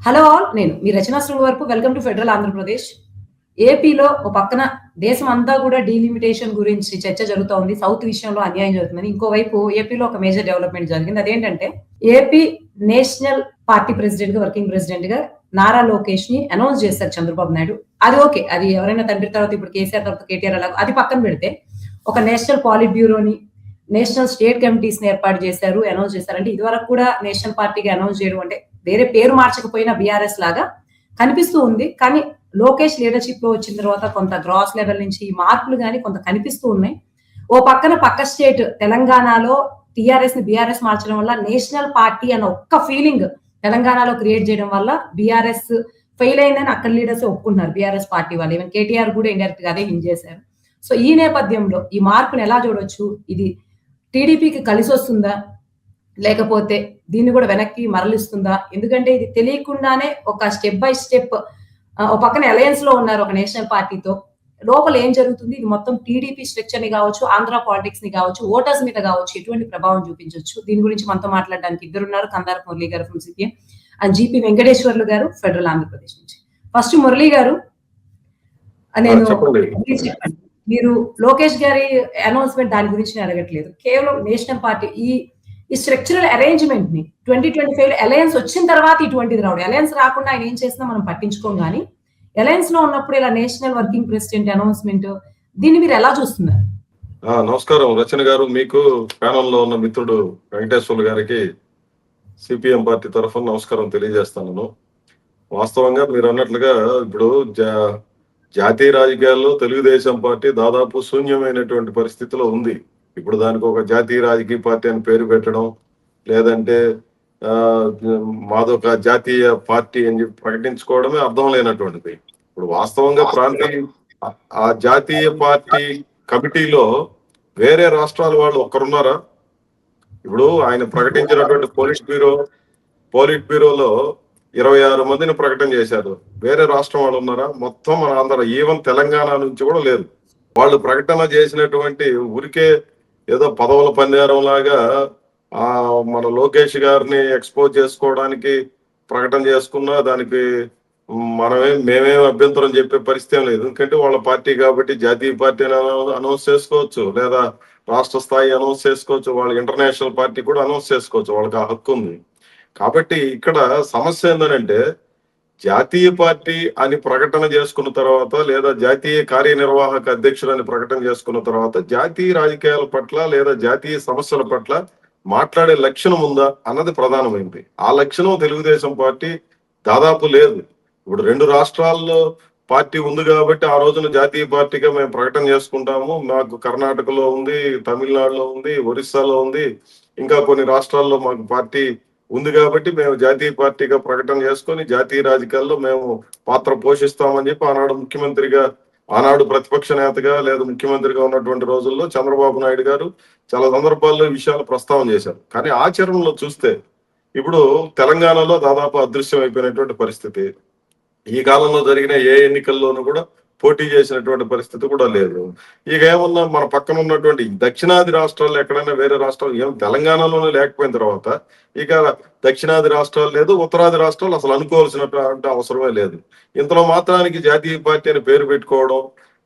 Hello all, నేను మీ రచనా శృంగ వరకు. Welcome to federal Andhra Pradesh. ఏపీలో ఒక పక్కన దేశం అంతా కూడా డీలిమిటేషన్ గురించి చర్చ జరుగుతూ ఉంది. సౌత్ విషయంలో అన్యాయం జరుగుతుందని. ఇంకోవైపు ఏపీలో ఒక మేజర్ డెవలప్మెంట్ జరిగింది. అదేంటంటే ఏపీ నేషనల్ పార్టీ ప్రెసిడెంట్ గా, వర్కింగ్ ప్రెసిడెంట్ గా నారా లోకేష్ ని అనౌన్స్ చేశారు చంద్రబాబు నాయుడు. అది ఓకే, అది ఎవరైనా తండ్రి తర్వాత ఇప్పుడు కేసీఆర్ తర్వాత కేటీఆర్ అలా అది పక్కన పెడితే ఒక నేషనల్ పాలిట్ బ్యూరోని, నేషనల్ స్టేట్ కమిటీస్ ని ఏర్పాటు చేశారు, అనౌన్స్ చేశారు. అంటే ఇదివరకు కూడా నేషనల్ పార్టీగా అనౌన్స్ చేయడం అంటే వేరే పేరు మార్చకపోయినా బీఆర్ఎస్ లాగా కనిపిస్తూ ఉంది. కానీ లోకేష్ లీడర్షిప్ లో వచ్చిన తర్వాత కొంత గ్రాస్ లెవెల్ నుంచి ఈ మార్పులు కానీ కొంత కనిపిస్తూ ఉన్నాయి. ఓ పక్కన పక్క స్టేట్ తెలంగాణలో టిఆర్ఎస్ ని బీఆర్ఎస్ మార్చడం వల్ల నేషనల్ పార్టీ అన్న ఒక్క ఫీలింగ్ తెలంగాణలో క్రియేట్ చేయడం వల్ల బీఆర్ఎస్ ఫెయిల్ అయిందని అక్కడ లీడర్స్ ఒప్పుకుంటున్నారు. బీఆర్ఎస్ పార్టీ వాళ్ళు, ఈవెన్ కేటీఆర్ కూడా ఇండైరెక్ట్ గా అదే హింట్ చేశారు. సో ఈ నేపథ్యంలో ఈ మార్పును ఎలా చూడొచ్చు? ఇది టీడీపీకి కలిసి వస్తుందా, లేకపోతే దీన్ని కూడా వెనక్కి మరలిస్తుందా? ఎందుకంటే ఇది తెలియకుండానే ఒక స్టెప్ బై స్టెప్ ఒక పక్కన అలయన్స్ లో ఉన్నారు ఒక నేషనల్ పార్టీతో. లోపల ఏం జరుగుతుంది? ఇది మొత్తం టీడీపీ స్ట్రక్చర్ ని కావచ్చు, ఆంధ్ర పాలిటిక్స్ ని కావచ్చు, ఓటర్స్ మీద కావచ్చు, ఎటువంటి ప్రభావం చూపించవచ్చు? దీని గురించి మనతో మాట్లాడడానికి ఇద్దరున్నారు. కందార మురళి గారు from CPM and GP Venkateswarlu గారు ఫెడరల్ ఆంధ్రప్రదేశ్ నుంచి. ఫస్ట్ మురళి గారు, నేను చెప్పండి. మీరు లోకేష్ గారి అనౌన్స్మెంట్ దాని గురించి నేను అడగట్లేదు. కేవలం నేషనల్ పార్టీ ఈ స్ట్రక్చరల్ అరేంజ్మెంట్ ని 2025 అలయన్స్ వచ్చిన తర్వాత ఇటువంటిది రావడం. అలయన్స్ రాకుండా ఆయన ఏం చేసినా మనం పట్టించుకోం. కానీ అలయన్స్ లో ఉన్నప్పుడు ఇలా నేషనల్ వర్కింగ్ ప్రెసిడెంట్ అనౌన్స్మెంట్, దీన్ని మీరు ఎలా చూస్తున్నారు? నమస్కారం రచన గారు, మీకు ప్యానల్ లో ఉన్న మిత్రుడు వెంకటేశ్వర్లు గారికి సిపిఎం పార్టీ తరఫున నమస్కారం తెలియజేస్తాను. వాస్తవంగా మీరు అన్నట్లుగా ఇప్పుడు జాతీయ రాజకీయాల్లో తెలుగుదేశం పార్టీ దాదాపు శూన్యమైనటువంటి పరిస్థితిలో ఉంది. ఇప్పుడు దానికి ఒక జాతీయ రాజకీయ పార్టీ అని పేరు పెట్టడం, లేదంటే మాదొక జాతీయ పార్టీ అని చెప్పి ప్రకటించుకోవడమే అర్థం లేనటువంటిది. ఇప్పుడు వాస్తవంగా ఆ జాతీయ పార్టీ కమిటీలో వేరే రాష్ట్రాల వాళ్ళు ఒక్కరున్నారా? ఇప్పుడు ఆయన ప్రకటించినటువంటి పోలిట్ బ్యూరోలో 26 మందిని ప్రకటన చేశారు. వేరే రాష్ట్రం వాళ్ళు ఉన్నారా? మొత్తం మన ఆంధ్ర, ఈవెన్ తెలంగాణ నుంచి కూడా లేదు. వాళ్ళు ప్రకటన చేసినటువంటి ఊరికే ఏదో పదవుల పందేరం లాగా మన లోకేష్ గారిని ఎక్స్పోజ్ చేసుకోవడానికి ప్రకటన చేసుకున్నా దానికి మేమేం అభ్యంతరం చెప్పే పరిస్థితి లేదు. ఎందుకంటే వాళ్ళ పార్టీ కాబట్టి జాతీయ పార్టీ అనౌన్స్ చేసుకోవచ్చు, లేదా రాష్ట్ర స్థాయి అనౌన్స్ చేసుకోవచ్చు, వాళ్ళ ఇంటర్నేషనల్ పార్టీ కూడా అనౌన్స్ చేసుకోవచ్చు, వాళ్ళకి ఆ హక్కు ఉంది. కాబట్టి ఇక్కడ సమస్య ఏంటంటే జాతీయ పార్టీ అని ప్రకటన చేసుకున్న తర్వాత, లేదా జాతీయ కార్యనిర్వాహక అధ్యక్షుడు అని ప్రకటన చేసుకున్న తర్వాత జాతీయ రాజకీయాల పట్ల లేదా జాతీయ సమస్యల పట్ల మాట్లాడే లక్షణం ఉందా అన్నది ప్రధానమైంది. ఆ లక్షణం తెలుగుదేశం పార్టీ దాదాపు లేదు. ఇప్పుడు 2 రాష్ట్రాల్లో పార్టీ ఉంది కాబట్టి ఆ రోజున జాతీయ పార్టీగా మేము ప్రకటన చేసుకుంటాము. మాకు కర్ణాటకలో ఉంది, తమిళనాడులో ఉంది, ఒరిస్సాలో ఉంది, ఇంకా కొన్ని రాష్ట్రాల్లో మాకు పార్టీ ఉంది కాబట్టి మేము జాతీయ పార్టీగా ప్రకటన చేసుకొని జాతీయ రాజకీయాల్లో మేము పాత్ర పోషిస్తామని చెప్పి ఆనాడు ప్రతిపక్ష నేతగా లేదా ముఖ్యమంత్రిగా ఉన్నటువంటి రోజుల్లో చంద్రబాబు నాయుడు గారు చాలా సందర్భాల్లో ఈ విషయాలు ప్రస్తావన చేశారు. కానీ ఆచరణలో చూస్తే ఇప్పుడు తెలంగాణలో దాదాపు అదృశ్యం అయిపోయినటువంటి పరిస్థితి. ఈ కాలంలో జరిగిన ఏ ఎన్నికల్లోనూ కూడా పోటీ చేసినటువంటి పరిస్థితి కూడా లేదు. ఇక ఏమన్నా మన పక్కన ఉన్నటువంటి దక్షిణాది రాష్ట్రాల్లో ఎక్కడైనా వేరే రాష్ట్రాలు, ఏం తెలంగాణలోనే లేకపోయిన తర్వాత ఇక దక్షిణాది రాష్ట్రాలు లేదు, ఉత్తరాది రాష్ట్రాలు అసలు అనుకోవాల్సినటువంటి అవసరమే లేదు. ఇంతలో మాత్రానికి జాతీయ పార్టీ అని పేరు పెట్టుకోవడం,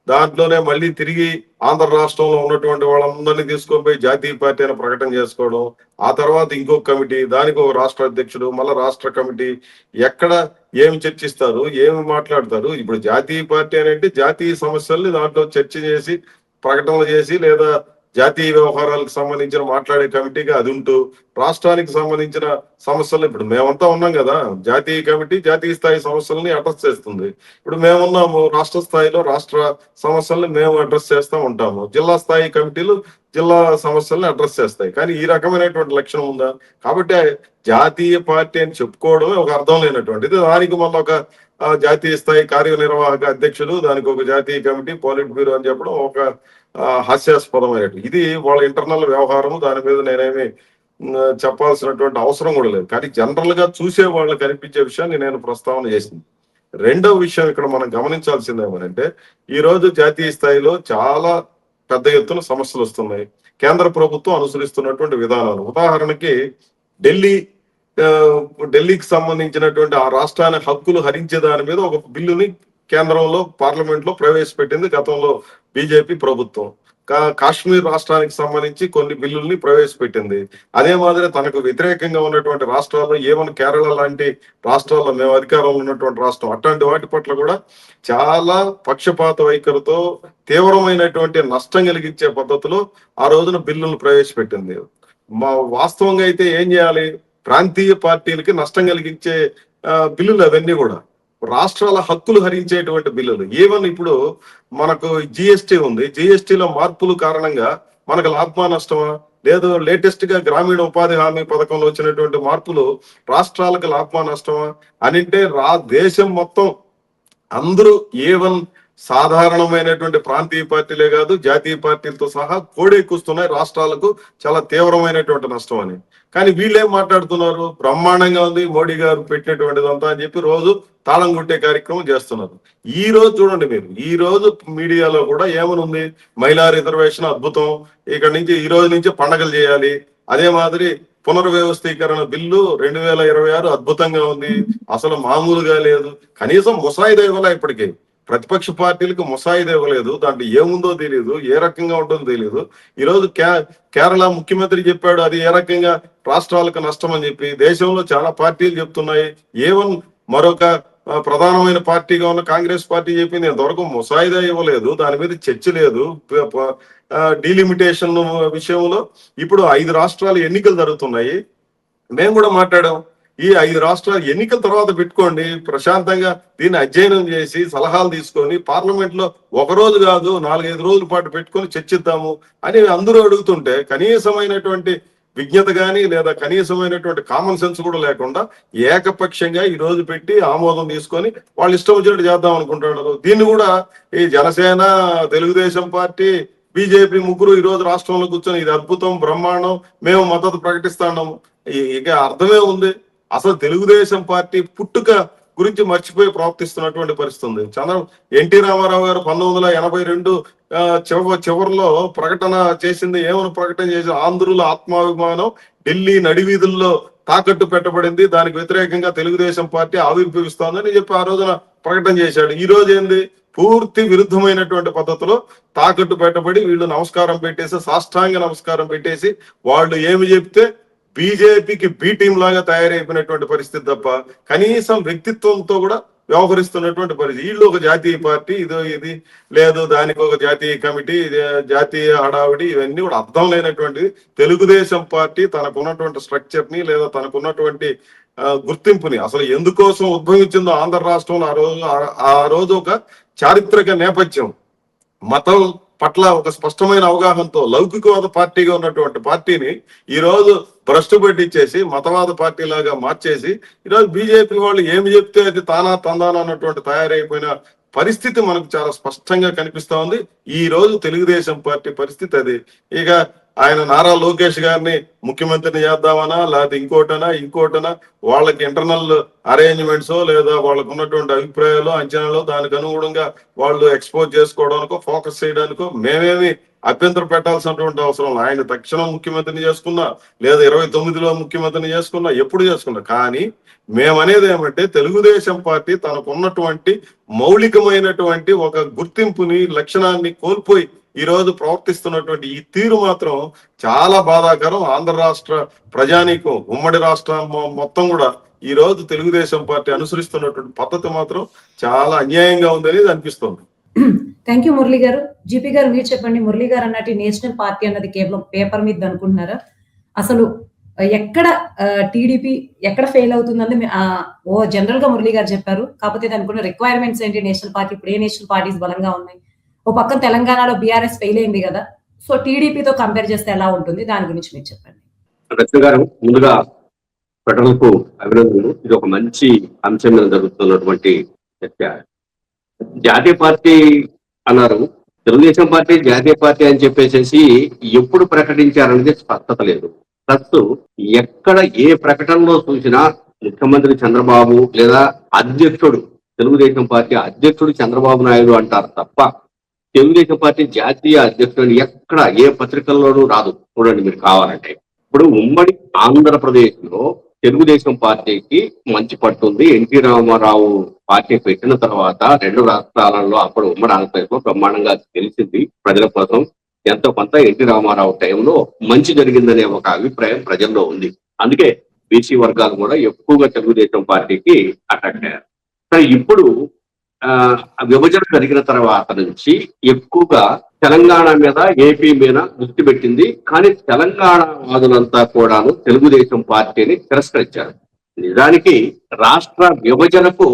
దాంట్లోనే మళ్ళీ తిరిగి ఆంధ్ర రాష్ట్రంలో ఉన్నటువంటి వాళ్ళందరినీ తీసుకొని పోయి జాతీయ పార్టీ అని ప్రకటన చేసుకోవడం, ఆ తర్వాత ఇంకొక కమిటీ, దానికి ఒక రాష్ట్ర అధ్యక్షుడు, మళ్ళీ రాష్ట్ర కమిటీ, ఎక్కడ ఏమి చర్చిస్తారు, ఏమి మాట్లాడతారు? ఇప్పుడు జాతీయ పార్టీ అనేది జాతీయ సమస్యల్ని దాంట్లో చర్చ చేసి ప్రకటనలు చేసి, లేదా జాతీయ వ్యవహారాలకు సంబంధించిన మాట్లాడే కమిటీగా అది ఉంటూ, రాష్ట్రానికి సంబంధించిన సమస్యలు ఇప్పుడు మేమంతా ఉన్నాం కదా, జాతీయ కమిటీ జాతీయ స్థాయి సమస్యలని అడ్రస్ చేస్తుంది. ఇప్పుడు మేమున్నాము రాష్ట్ర స్థాయిలో రాష్ట్ర సమస్యల్ని మేము అడ్రస్ చేస్తూ ఉంటాము, జిల్లా స్థాయి కమిటీలు జిల్లా సమస్యల్ని అడ్రస్ చేస్తాయి. కానీ ఈ రకమైనటువంటి లక్షణం ఉందా? కాబట్టి జాతీయ పార్టీ అని చెప్పుకోవడమే ఒక అర్థం లేనటువంటిది. దానికి మళ్ళీ ఒక జాతీయ స్థాయి కార్యనిర్వాహక అధ్యక్షుడు, దానికి ఒక జాతీయ కమిటీ, పోలిట్ బ్యూరో అని చెప్పడం ఒక హాస్యాస్పదమైనట్టు. ఇది వాళ్ళ ఇంటర్నల్ వ్యవహారం, దాని మీద నేనేమి చెప్పాల్సినటువంటి అవసరం కూడా లేదు. కానీ జనరల్ గా చూసే వాళ్ళు కనిపించే విషయాన్ని నేను ప్రస్తావన చేసింది. రెండవ విషయం ఇక్కడ మనం గమనించాల్సింది ఏమనంటే, ఈ రోజు జాతీయ స్థాయిలో చాలా పెద్ద ఎత్తున సమస్యలు వస్తున్నాయి. కేంద్ర ప్రభుత్వం అనుసరిస్తున్నటువంటి విధానాలు, ఉదాహరణకి ఢిల్లీ ఆ, ఢిల్లీకి సంబంధించినటువంటి ఆ రాష్ట్రానికి హక్కులు హరించే దాని మీద ఒక బిల్లుని కేంద్రంలో పార్లమెంట్ లో ప్రవేశపెట్టింది గతంలో బీజేపీ ప్రభుత్వం. కాశ్మీర్ రాష్ట్రానికి సంబంధించి కొన్ని బిల్లుల్ని ప్రవేశపెట్టింది. అదే మాదిరి తనకు వ్యతిరేకంగా ఉన్నటువంటి రాష్ట్రాల్లో ఏమన్ కేరళ లాంటి రాష్ట్రాల్లో మేము అధికారంలో ఉన్నటువంటి రాష్ట్రం అట్లాంటి వాటి పట్ల కూడా చాలా పక్షపాత వైఖరితో తీవ్రమైనటువంటి నష్టం కలిగించే పద్ధతిలో ఆ రోజున బిల్లులను ప్రవేశపెట్టింది. వాస్తవంగా అయితే ఏం చేయాలి? ప్రాంతీయ పార్టీలకి నష్టం కలిగించే బిల్లులు అవన్నీ కూడా రాష్ట్రాల హక్కులు హరించేటువంటి బిల్లులు. ఈవెన్ ఇప్పుడు మనకు జిఎస్టీ ఉంది, జిఎస్టీలో మార్పుల కారణంగా మనకు లాభమా నష్టమా? లేదు లేటెస్ట్ గా గ్రామీణ ఉపాధి హామీ పథకంలో వచ్చినటువంటి మార్పులు రాష్ట్రాలకు లాభమా నష్టమా అనింటే దేశం మొత్తం అందరూ ఏవన్ సాధారణమైనటువంటి ప్రాంతీయ పార్టీలే కాదు జాతీయ పార్టీలతో సహా కోడెక్కుస్తున్నాయి రాష్ట్రాలకు చాలా తీవ్రమైనటువంటి నష్టం అని. కానీ వీళ్ళేం మాట్లాడుతున్నారు? బ్రహ్మాండంగా ఉంది మోడీ గారు పెట్టినటువంటిదంతా అని చెప్పి రోజు తాళం కొట్టే కార్యక్రమం చేస్తున్నారు. ఈ రోజు చూడండి మీరు, ఈ రోజు మీడియాలో కూడా ఏమనుంది? మహిళా రిజర్వేషన్ అద్భుతం, ఇక్కడ నుంచి ఈ రోజు నుంచి పండగలు చేయాలి. అదే మాదిరి పునర్వ్యవస్థీకరణ బిల్లు 2026 అద్భుతంగా ఉంది, అసలు మామూలుగా లేదు. కనీసం ముసాయిదా ఇవ్వలే ఇప్పటికీ. ప్రతిపక్ష పార్టీలకు ముసాయిదా ఇవ్వలేదు. దాంట్లో ఏముందో తెలియదు, ఏ రకంగా ఉంటుందో తెలియదు. ఈ రోజు కేరళ ముఖ్యమంత్రి చెప్పాడు అది ఏ రకంగా రాష్ట్రాలకు నష్టం అని చెప్పి. దేశంలో చాలా పార్టీలు చెప్తున్నాయి. ఏవన్ మరొక ప్రధానమైన పార్టీగా ఉన్న కాంగ్రెస్ పార్టీ చెప్పింది ఇంతవరకు ముసాయిదా ఇవ్వలేదు, దాని మీద చర్చ లేదు. డీలిమిటేషన్ విషయంలో ఇప్పుడు 5 రాష్ట్రాలు ఎన్నికలు జరుగుతున్నాయి. మేము కూడా మాట్లాడాం, ఈ 5 రాష్ట్రాలు ఎన్నికల తర్వాత పెట్టుకోండి, ప్రశాంతంగా దీన్ని అధ్యయనం చేసి సలహాలు తీసుకొని పార్లమెంట్ లో ఒక రోజు కాదు 4-5 రోజుల పాటు పెట్టుకొని చర్చిద్దాము అని అందరూ అడుగుతుంటే కనీసమైనటువంటి విజ్ఞత కానీ లేదా కనీసమైనటువంటి కామన్ సెన్స్ కూడా లేకుండా ఏకపక్షంగా ఈ రోజు పెట్టి ఆమోదం తీసుకొని వాళ్ళు ఇష్టం వచ్చినట్టు చేద్దాం అనుకుంటున్నారు. దీన్ని కూడా ఈ జనసేన, తెలుగుదేశం పార్టీ, బీజేపీ ముగ్గురు ఈ రోజు రాష్ట్రంలో కూర్చొని ఇది అద్భుతం, బ్రహ్మాండం, మేము మద్దతు ప్రకటిస్తున్నాము. ఇక అర్థమే ఉంది. అసలు తెలుగుదేశం పార్టీ పుట్టుక గురించి మర్చిపోయి ప్రవర్తిస్తున్నటువంటి పరిస్థితి ఉంది. ఎన్టీ రామారావు గారు 1982 చివరిలో ప్రకటన చేసింది. ఏమని ప్రకటన చేసి? ఆంధ్రుల ఆత్మాభిమానం ఢిల్లీ నడివీధుల్లో తాకట్టు పెట్టబడింది, దానికి వ్యతిరేకంగా తెలుగుదేశం పార్టీ ఆవిర్భవిస్తోందని చెప్పి ఆ రోజున ప్రకటన చేశాడు. ఈ రోజు ఏంది? పూర్తి విరుద్ధమైనటువంటి పద్ధతిలో తాకట్టు పెట్టబడి వీళ్ళు నమస్కారం పెట్టేసి, సాష్టాంగ నమస్కారం పెట్టేసి వాళ్ళు ఏమి చెప్తే బీజేపీకి బి టీం లాగా తయారైపోయినటువంటి పరిస్థితి తప్ప కనీసం వ్యక్తిత్వంతో కూడా వ్యవహరిస్తున్నటువంటి పరిస్థితి. వీళ్ళు ఒక జాతీయ పార్టీ, ఇది లేదు, దానికి ఒక జాతీయ కమిటీ, జాతీయ హడావిడి, ఇవన్నీ కూడా అర్థం లేనటువంటిది. తెలుగుదేశం పార్టీ తనకున్నటువంటి స్ట్రక్చర్ ని లేదా తనకున్నటువంటి గుర్తింపుని అసలు ఎందుకోసం ఉద్భవించిందో ఆంధ్ర రాష్ట్రంలో ఆ రోజు ఒక చారిత్రక నేపథ్యం, మతం పట్ల ఒక స్పష్టమైన అవగాహనతో లౌకికవాద పార్టీగా ఉన్నటువంటి పార్టీని ఈ రోజు భ్రష్టు పెట్టించేసి మతవాద పార్టీ లాగా మార్చేసి ఈరోజు బీజేపీ వాళ్ళు ఏమి చెప్తే అది తానా తందానా అన్నటువంటి తయారైపోయిన పరిస్థితి మనకు చాలా స్పష్టంగా కనిపిస్తా ఉంది. ఈ రోజు తెలుగుదేశం పార్టీ పరిస్థితి అది. ఇక ఆయన నారా లోకేష్ గారిని ముఖ్యమంత్రిని చేద్దామనా లేకపోతే ఇంకోటనా వాళ్ళకి ఇంటర్నల్ అరేంజ్మెంట్స్ లేదా వాళ్ళకు ఉన్నటువంటి అభిప్రాయాలు, అంచనాలు దానికి అనుగుణంగా వాళ్ళు ఎక్స్పోజ్ చేసుకోవడానికో ఫోకస్ చేయడానికో మేమేమి అభ్యంతరం పెట్టాల్సినటువంటి అవసరం. ఆయన తక్షణం ముఖ్యమంత్రిని చేసుకున్నా లేదా 29లో ముఖ్యమంత్రిని చేసుకున్నా, ఎప్పుడు చేసుకున్నా. కానీ మేమనేది ఏమంటే తెలుగుదేశం పార్టీ తనకున్నటువంటి మౌలికమైనటువంటి ఒక గుర్తింపుని, లక్షణాన్ని కోల్పోయి ఈ రోజు ప్రవర్తిస్తున్నటువంటి ఈ తీరు మాత్రం చాలా బాధాకరం. ఆంధ్ర రాష్ట్ర ప్రజానీకం, ఉమ్మడి రాష్ట్రం మొత్తం కూడా ఈ రోజు తెలుగుదేశం పార్టీ అనుసరిస్తున్నటువంటి పద్ధతి మాత్రం చాలా అన్యాయంగా ఉందనేది అనిపిస్తుంది. థ్యాంక్ యూ మురళి గారు. జీపీ గారు మీరు చెప్పండి, మురళి గారు అన్నట్టు నేషనల్ పార్టీ అన్నది కేవలం పేపర్ మీద అనుకుంటున్నారా? అసలు ఎక్కడ టీడీపీ ఎక్కడ ఫెయిల్ అవుతుందని జనరల్ గా మురళి గారు చెప్పారు. కాకపోతే దానికి రిక్వైర్మెంట్స్ ఏంటి? నేషనల్ పార్టీ ఇప్పుడు ఏ నేషనల్ పార్టీస్ బలంగా ఉన్నాయి? ఓ పక్కన తెలంగాణలో బీఆర్ఎస్ ఫెయిల్ అయింది కదా, సో టీడీపీతో కంపేర్ చేస్తే ఎలా ఉంటుంది? దాని గురించి మీరు చెప్పండి. రత్న గారు, ముందుగా ఫెడరల్ కు అభినందనలు. ఇది ఒక మంచి అంశం మీద జరుగుతున్నటువంటి చర్చ. జాతీయ పార్టీ అన్నారు, తెలుగుదేశం పార్టీ జాతీయ పార్టీ అని చెప్పేసి ఎప్పుడు ప్రకటించారనేది స్పష్టత లేదు. ప్లస్ ఎక్కడ ఏ ప్రకటనలో చూసినా ముఖ్యమంత్రి చంద్రబాబు లేదా అధ్యక్షుడు, తెలుగుదేశం పార్టీ అధ్యక్షుడు చంద్రబాబు నాయుడు అంటారు తప్ప తెలుగుదేశం పార్టీ జాతీయ అధ్యక్షుడు ఎక్కడ ఏ పత్రికల్లోనూ రాదు. చూడండి మీరు కావాలంటే. ఇప్పుడు ఉమ్మడి ఆంధ్రప్రదేశ్ లో తెలుగుదేశం పార్టీకి మంచి పట్టుంది. ఎన్టీ రామారావు పార్టీ పెట్టిన తర్వాత 2 రాష్ట్రాలలో అప్పుడు ఉమ్మడి ఆంధ్రప్రదేశ్ లో బ్రహ్మాండంగా తెలిసింది. ప్రజల కోసం ఎంతో కొంత ఎన్టీ రామారావు టైంలో మంచి జరిగిందనే ఒక అభిప్రాయం ప్రజల్లో ఉంది. అందుకే బీసీ వర్గాలు కూడా ఎక్కువగా తెలుగుదేశం పార్టీకి అట్రాక్ట్ అయ్యారు. కానీ ఇప్పుడు విభజన జరిగిన తర్వాత నుంచి ఎక్కువగా తెలంగాణ మీద, ఏపీ మీద దృష్టి పెట్టింది. కానీ తెలంగాణ వాదులంతా కూడాను తెలుగుదేశం పార్టీని తిరస్కరించారు. నిజానికి రాష్ట్ర విభజనకు